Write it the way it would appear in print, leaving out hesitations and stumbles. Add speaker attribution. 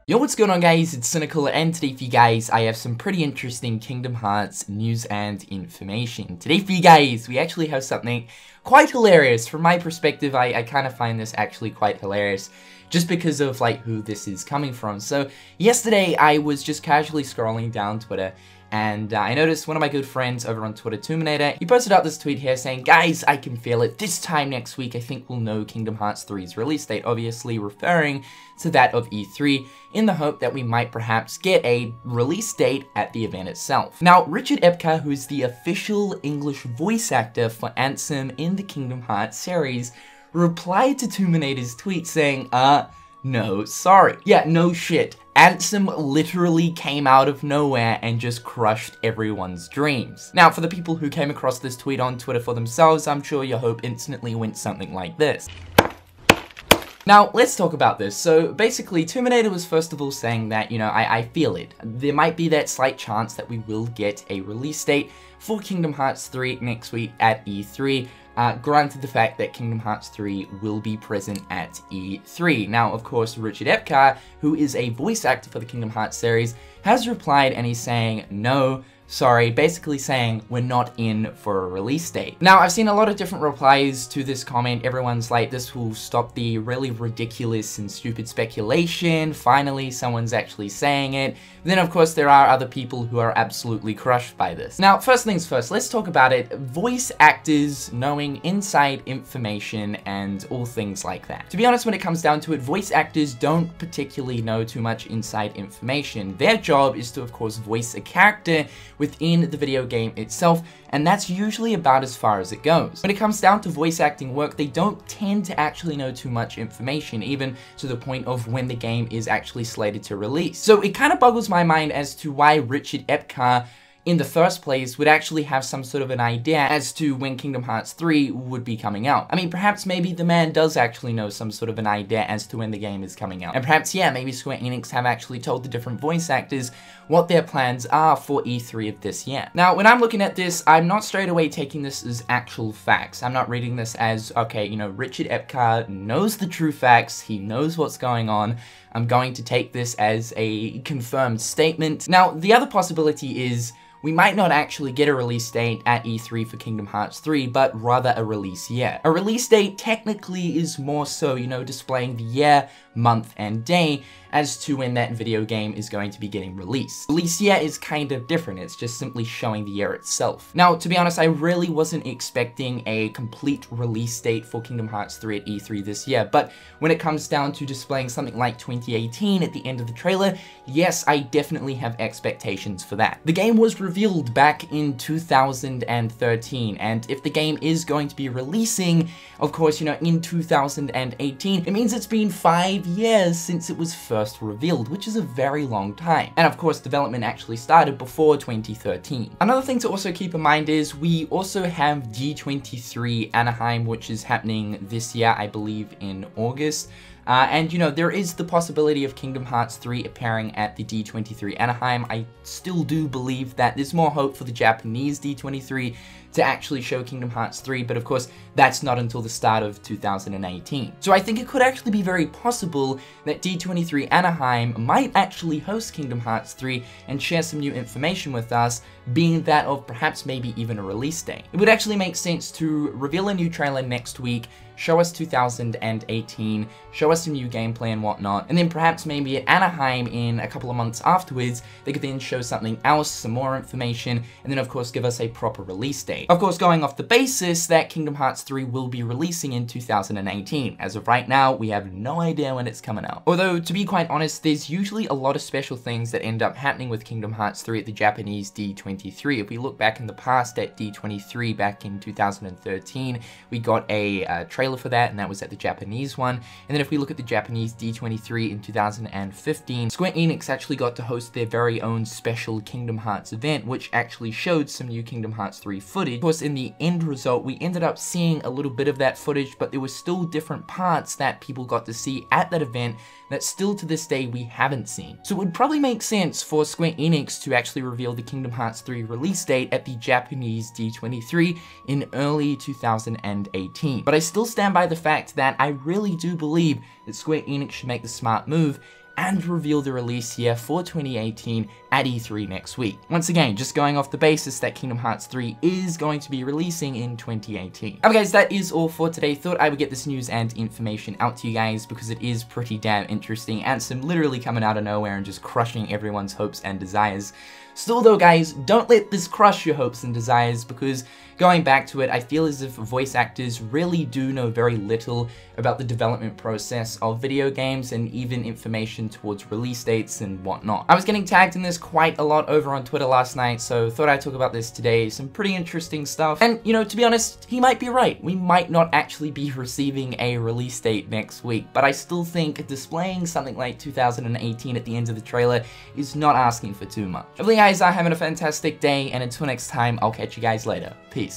Speaker 1: Yo, what's going on guys, it's Cynical, and today for you guys, I have some pretty interesting Kingdom Hearts news and information. Today for you guys, we actually have something quite hilarious. From my perspective, I kind of find this actually quite hilarious, just because of like who this is coming from. So, yesterday I was just casually scrolling down Twitter, and I noticed one of my good friends over on Twitter, Terminator, he posted out this tweet here saying, guys, I can feel it. This time next week, I think we'll know Kingdom Hearts 3's release date, obviously referring to that of E3, in the hope that we might perhaps get a release date at the event itself. Now, Richard Epcar, who is the official English voice actor for Ansem in the Kingdom Hearts series, replied to Terminator's tweet saying, no, sorry. Yeah, no shit. Ansem literally came out of nowhere and just crushed everyone's dreams. Now, for the people who came across this tweet on Twitter for themselves, I'm sure your hope instantly went something like this. Now, let's talk about this. So, basically, Terminator was first of all saying that, you know, I feel it. There might be that slight chance that we will get a release date for Kingdom Hearts 3 next week at E3. Granted the fact that Kingdom Hearts 3 will be present at E3. Now, of course, Richard Epcar, who is a voice actor for the Kingdom Hearts series, has replied and he's saying, no, sorry, basically saying we're not in for a release date. Now, I've seen a lot of different replies to this comment. Everyone's like, this will stop the really ridiculous and stupid speculation. Finally, someone's actually saying it. Then, of course, there are other people who are absolutely crushed by this. Now, first things first, let's talk about it. Voice actors knowing inside information and all things like that. To be honest, when it comes down to it, voice actors don't particularly know too much inside information. Their job is to, of course, voice a character within the video game itself, and that's usually about as far as it goes. When it comes down to voice acting work, they don't tend to actually know too much information, even to the point of when the game is actually slated to release. So it kind of boggles my mind as to why Richard Epcar in the first place would actually have some sort of an idea as to when Kingdom Hearts 3 would be coming out. I mean, perhaps maybe the man does actually know some sort of an idea as to when the game is coming out. And perhaps, yeah, maybe Square Enix have actually told the different voice actors what their plans are for E3 of this year. Now, when I'm looking at this, I'm not straight away taking this as actual facts. I'm not reading this as, okay, you know, Richard Epcar knows the true facts, he knows what's going on. I'm going to take this as a confirmed statement. Now, the other possibility is we might not actually get a release date at E3 for Kingdom Hearts 3, but rather a release year. A release date technically is more so, you know, displaying the year, month, and day as to when that video game is going to be getting released. Release year is kind of different, it's just simply showing the year itself. Now, to be honest, I really wasn't expecting a complete release date for Kingdom Hearts 3 at E3 this year, but when it comes down to displaying something like 2018 at the end of the trailer, yes, I definitely have expectations for that. The game was revealed back in 2013, and if the game is going to be releasing, of course, you know, in 2018, it means it's been 5 years since it was first revealed, which is a very long time. And of course, development actually started before 2013. Another thing to also keep in mind is we also have D23 Anaheim, which is happening this year, I believe in August. And you know, there is the possibility of Kingdom Hearts 3 appearing at the D23 Anaheim. I still do believe that there's more hope for the Japanese D23 to actually show Kingdom Hearts 3, but of course, that's not until the start of 2018. So I think it could actually be very possible that D23 Anaheim might actually host Kingdom Hearts 3 and share some new information with us, being that of perhaps maybe even a release date. It would actually make sense to reveal a new trailer next week, show us 2018, show us some new gameplay and whatnot, and then perhaps maybe at Anaheim in a couple of months afterwards, they could then show something else, some more information, and then of course give us a proper release date. Of course, going off the basis that Kingdom Hearts 3 will be releasing in 2018. As of right now, we have no idea when it's coming out. Although, to be quite honest, there's usually a lot of special things that end up happening with Kingdom Hearts 3 at the Japanese D23. If we look back in the past at D23 back in 2013, we got a trailer for that, and that was at the Japanese one. And then if we look at the Japanese D23 in 2015, Square Enix actually got to host their very own special Kingdom Hearts event, which actually showed some new Kingdom Hearts 3 footage. Of course, in the end result, we ended up seeing a little bit of that footage, but there were still different parts that people got to see at that event that still to this day we haven't seen. So it would probably make sense for Square Enix to actually reveal the Kingdom Hearts 3 release date at the Japanese D23 in early 2018. But I still stand by the fact that I really do believe that Square Enix should make the smart move and reveal the release year for 2018 at E3 next week. Once again, just going off the basis that Kingdom Hearts 3 is going to be releasing in 2018. Okay guys, that is all for today. Thought I would get this news and information out to you guys because it is pretty damn interesting. Ansem literally coming out of nowhere and just crushing everyone's hopes and desires. Still though guys, don't let this crush your hopes and desires, because going back to it, I feel as if voice actors really do know very little about the development process of video games and even information towards release dates and whatnot. I was getting tagged in this quite a lot over on Twitter last night, so thought I'd talk about this today. Some pretty interesting stuff. And you know, to be honest, he might be right. We might not actually be receiving a release date next week, but I still think displaying something like 2018 at the end of the trailer is not asking for too much. Hopefully guys are having a fantastic day, and until next time, I'll catch you guys later. Peace.